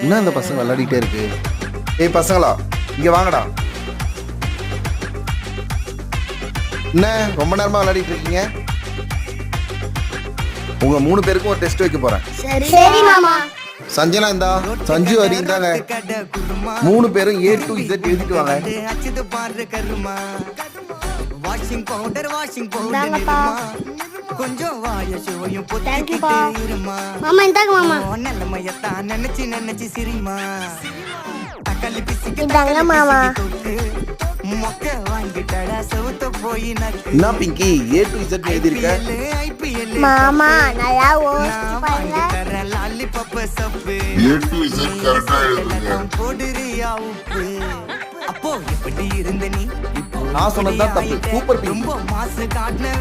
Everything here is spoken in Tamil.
என்ன இந்த பசங்க விளையாடிட்டே இருக்கு? ஏய் பசங்களா, இங்க வாங்கடா. என்ன ரொம்ப நேரமா விளையாடிட்டு இருக்கீங்க? உங்க 3 பேருக்கும் ஒரு டெஸ்ட் வைக்க போறேன். சரி மாமா. சஞ்சனா இந்தா, சஞ்சு ஹரி இந்தாங்க. 3 பேரும் A to Z எழுதிட்டு வாங்க. வாஷிங் பவுடர் இந்தாங்கப்பா. கொஞ்சம் வாய சுவையும் தேங்க்யூப்பா. பொத்திக்கிட்டே இருமா. மாமா இந்தாங்க மாமா. நல்லமையத்தான் நினைச்சு சிரிமா. தக்காளி பிசிக்கு இந்தாங்க மாமா. மொக்க வாங்கிட்டடா சவுத்த போய் நக்கு. என்ன Pinki A to Z எழுதிருக்க? IPL மாமா நல்லா யோசிச்சு பாருங்க. லாலிபப் சப்பு A to Z கரெக்டா எழுதுங்க. போடுறியா உப்பு. அப்போ எப்படி இருந்த நீ? நான் சொன்னதுதான் தப்பு. சூப்பர் பிங்கி. ரொம்ப மாசு காட்டின